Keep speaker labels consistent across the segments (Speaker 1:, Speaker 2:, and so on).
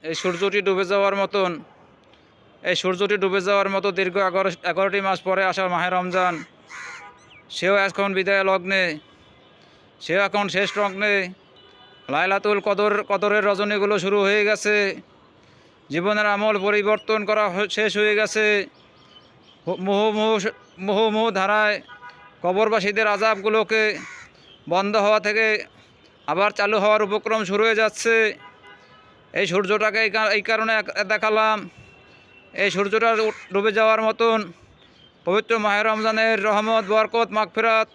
Speaker 1: এই সূর্যটি ডুবে যাওয়ার মতন দীর্ঘ 11টি মাস পরে আসা মাহে রমজান, সেও এখন বিদায় লগ্নে, সেও এখন শেষ লগ্নে। লাইলাতুল কদরের রজনীগুলো শুরু হয়ে গেছে। জীবনের আমল পরিবর্তন করা শেষ হয়ে গেছে। মুহুর্মুহু ধারায় কবরবাসীদের আযাবগুলোকে বন্ধ হওয়া থেকে আবার চালু হওয়ার উপক্রম শুরু হয়ে যাচ্ছে। এই সূর্যটাকে এই কারণে দেখালাম, এই সূর্যটা ডুবে যাওয়ার মতন পবিত্র মাহে রমজানের রহমত, বরকত, মাগফিরাত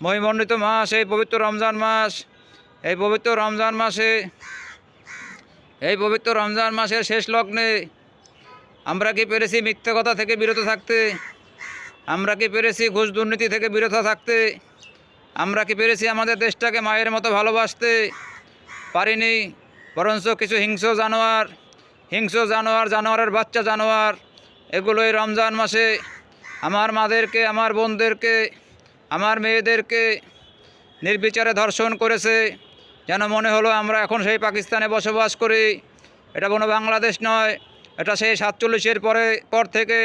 Speaker 1: মহিমণ্ডিত মাস এই পবিত্র রমজান মাস। এই পবিত্র রমজান মাসের শেষ লগ্নে আমরা কি পেরেছি মিথ্যে কথা থেকে বিরত থাকতে? আমরা কি পেরেছি ঘুষ দুর্নীতি থেকে বিরত থাকতে? আমরা কি পেরেছি আমাদের দেশটাকে মায়ের মতো ভালোবাসতে? পারিনি। বরঞ্চ কিছু জানোয়ারের বাচ্চা জানোয়ার এগুলো এই রমজান মাসে আমার মাদেরকে, আমার বোনদেরকে, আমার মেয়েদেরকে নির্বিচারে ধর্ষণ করেছে। যেন মনে হলো আমরা এখন সেই পাকিস্তানে বসবাস করি। এটা কোনো বাংলাদেশ নয়, এটা সেই 47-এর পর থেকে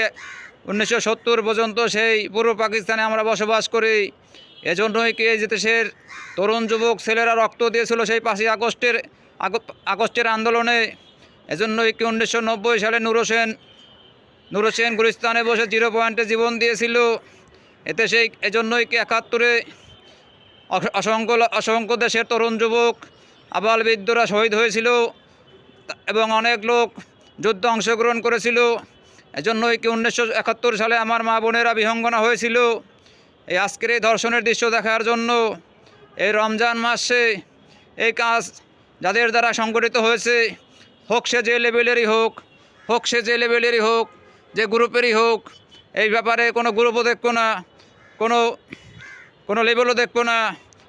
Speaker 1: 1970 পর্যন্ত সেই পূর্ব পাকিস্তানে আমরা বসবাস করি। এজন্যই কি এই দেশের তরুণ যুবক ছেলেরা রক্ত দিয়েছিল সেই 5ই আগস্টের আন্দোলনে। এজন্যই কি 1990 সালে নূর হোসেন গুলিস্তানে বসে 0 পয়েন্টে জীবন দিয়েছিল। এজন্যই কি 71-এ অসংখ্য দেশের তরুণ যুবক আবাল বৃদ্ধরা শহীদ হয়েছিল এবং অনেক লোক যুদ্ধে অংশগ্রহণ করেছিল। এজন্যই কি 1971 সালে আমার মা বোনেরা বিহঙ্গনা হয়েছিল এই আজকের এই ধর্ষণের দৃশ্য দেখার জন্য। এই রমজান মাসে এই কাজ যাদের দ্বারা সংগঠিত হয়েছে, হোক সে যে লেভেলেরই হোক, যে গ্রুপেরই হোক, এই ব্যাপারে কোনো গ্রুপও দেখবো না, কোনো লেভেলও দেখবো না।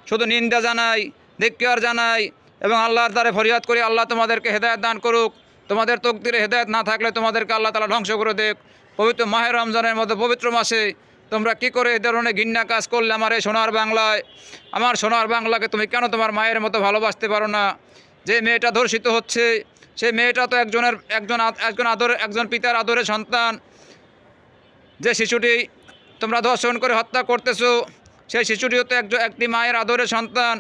Speaker 1: শুধু নিন্দা জানাই, ধিক্কার জানাই এবং আল্লাহর দ্বারে ফরিয়াদ করি, আল্লাহ তোমাদেরকে হেদায়েত দান করুক। তোমাদের তকদিরে হেদায়েত না থাকলে তোমাদেরকে আল্লাহ তাআলা ধ্বংস করে দেখ। পবিত্র মাহে রমজানের মতো পবিত্র মাসে তোমরা কি করে এই ধরনের ঘৃণা কাজ করলে আমার এই সোনার বাংলায়? আমার সোনার বাংলাকে তুমি কেন তোমার মায়ের মতো ভালোবাসতে পারো না? যে মেয়েটা ধর্ষিত হচ্ছে, সেই মেয়েটা তো একজন পিতার আদরের সন্তান। যে শিশুটি তোমরা ধর্ষণ করে হত্যা করতেছো, সেই শিশুটিও তো একটি মায়ের আদরের সন্তান।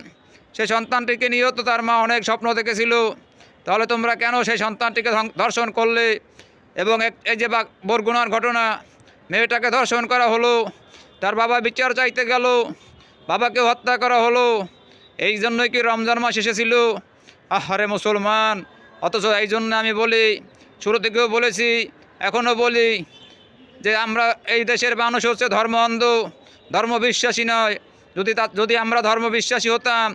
Speaker 1: সেই সন্তানটিকে নিয়েও তো তার মা অনেক স্বপ্ন দেখেছিল। তাহলে তোমরা কেন সেই সন্তানটিকে ধর্ষণ করলে? এবং এই যে বরগুনার ঘটনা, মেয়েটাকে ধর্ষণ করা হলো, তার বাবা বিচার চাইতে গেল, বাবাকে হত্যা করা হলো। এই জন্যই কি রমজান মাস এসেছিল? আহারে মুসলমান! অথচ এই জন্য আমি বলি, শুরু থেকেও বলেছি, এখনও বলি যে আমরা এই দেশের মানুষ হচ্ছে ধর্ম অন্ধ, ধর্মবিশ্বাসী নয়। যদি আমরা ধর্মবিশ্বাসী হতাম,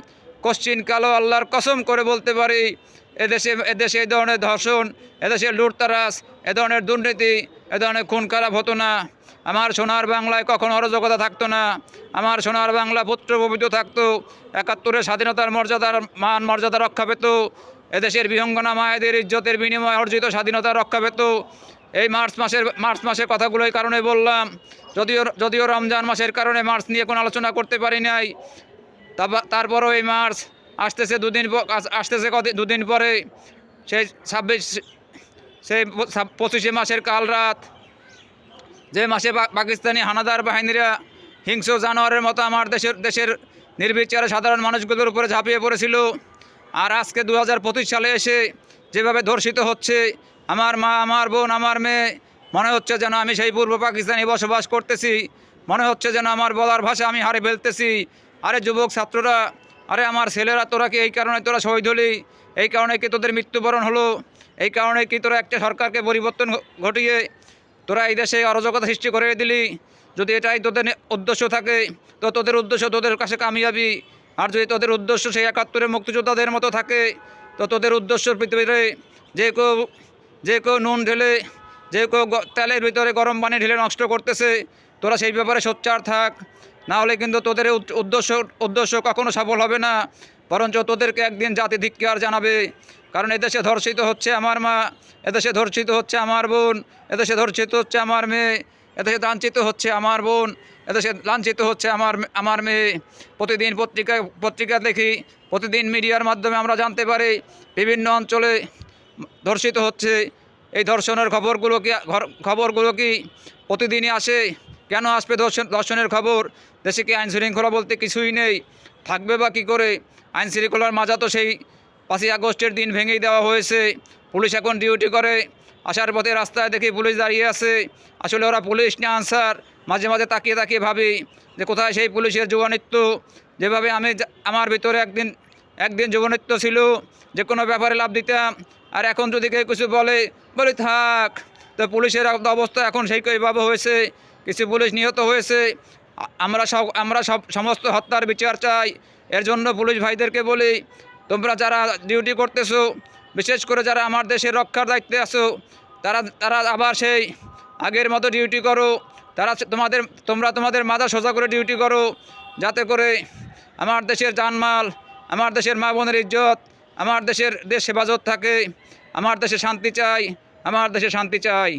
Speaker 1: কোশ্চিনকালও আল্লাহর কসম করে বলতে পারি এদেশে এই ধরনের ধর্ষণ, এদেশে লুটতারাজ, এ ধরনের দুর্নীতি, এ ধরনের খুন খারাপ হতো না। আমার সোনার বাংলায় কখনো অরাজকতা থাকতো না। আমার সোনার বাংলা পুত্রপবিত্র থাকতো। 71-এর স্বাধীনতার মান মর্যাদা রক্ষা পেত। এদেশের বিহঙ্গনা মায়েদের ইজ্জতের বিনিময়ে অর্জিত স্বাধীনতা রক্ষা পেত। এই মার্চ মাসের কথাগুলো এই কারণে বললাম। যদিও রমজান মাসের কারণে মার্চ নিয়ে কোনো আলোচনা করতে পারি নাই, তারপরও এই মার্চ আসতেছে দুদিন পরে, সেই 25 মাসের কাল রাত, যে মাসে পাকিস্তানি হানাদার বাহিনীরা হিংস্র জানোয়ারের মতো আমার দেশের নির্বিচারে সাধারণ মানুষগুলোর উপরে ঝাঁপিয়ে পড়েছিল। আর আজকে 2025 সালে এসে যেভাবে ধর্ষিত হচ্ছে আমার মা, আমার বোন, আমার মেয়ে, মনে হচ্ছে যেন আমি সেই পূর্ব পাকিস্তানে বসবাস করতেছি। মনে হচ্ছে যেন আমার বলার ভাষা আমি হারিয়ে ফেলতেছি। আরে যুবক ছাত্ররা, আরে আমার ছেলেরা, তোরা কি এই কারণে তোরা শহীদ হলি? এই কারণে কি তোদের মৃত্যুবরণ হলো? এই কারণে কি তোরা একটা সরকারকে পরিবর্তন ঘটিয়ে তোরা এই দেশে অরাজকতা সৃষ্টি করে দিলি? যদি এটাই তোদের উদ্দেশ্য থাকে, তো তোদের উদ্দেশ্য তোদের কাছে কামিয়াবি। আর যদি তোদের উদ্দেশ্য সেই 71-এর মুক্তিযোদ্ধাদের মতো থাকে, তো তোদের উদ্দেশ্য পৃথিবীতে যে কেউ নুন ঢেলে, যে কেউ তেলের ভিতরে গরম পানি ঢেলে নষ্ট করতেছে, তোরা সেই ব্যাপারে সোচ্চার থাক। না হলে কিন্তু তোদের উদ্দেশ্য কখনো সফল হবে না, বরঞ্চ তোদেরকে একদিন জাতি ধিক্কার জানাবে। কারণ এদেশে ধর্ষিত হচ্ছে আমার মা, এদেশে ধর্ষিত হচ্ছে আমার বোন, এদেশে ধর্ষিত হচ্ছে আমার মেয়ে, এদেশে লাঞ্ছিত হচ্ছে আমার বোন, এদেশে লাঞ্ছিত হচ্ছে আমার মেয়ে। প্রতিদিন পত্রিকা দেখি, প্রতিদিন মিডিয়ার মাধ্যমে আমরা জানতে পারি বিভিন্ন অঞ্চলে ধর্ষিত হচ্ছে। এই ধর্ষণের খবরগুলো কি প্রতিদিনই আসে? কেন আসবে ধর্ষণের খবর? দেশে কি আইন শৃঙ্খলা বলতে কিছুই নেই? থাকবে বা কী করে? আইন শৃঙ্খলার মাজা তো সেই 5ই আগস্টের দিন ভেঙেই দেওয়া হয়েছে। পুলিশ এখন ডিউটি করে, আসার পথে রাস্তায় দেখি পুলিশ দাঁড়িয়ে আছে। আসলে ওরা পুলিশ না আনসার। মাঝে মাঝে তাকিয়ে তাকিয়ে ভাবি যে কোথায় সেই পুলিশের যুবনিত্য। যেভাবে আমার ভিতরে একদিন যুবনিত্য ছিল, যে কোনো ব্যাপারে লাভ দিতাম। আর এখন যদি কেউ কিছু বলে থাক, তো পুলিশের অবস্থা এখন সেইভাবে হয়েছে। কিছু পুলিশ নিহত হয়েছে। আমরা সমস্ত হত্যার বিচার চাই। এর জন্য পুলিশ ভাইদেরকে বলি, তোমরা যারা ডিউটি করতেছো, বিশেষ করে যারা আমার দেশের রক্ষার দায়িত্বে আছো, তারা আবার সেই আগের মতো ডিউটি করো। তোমরা তোমাদের মাথা সোজা করে ডিউটি করো, যাতে করে আমার দেশের জানমাল, আমার দেশের মা বোনের ইজ্জত, দেশ হেফাজত থাকে। আমার দেশে শান্তি চাই, আমার দেশে শান্তি চাই।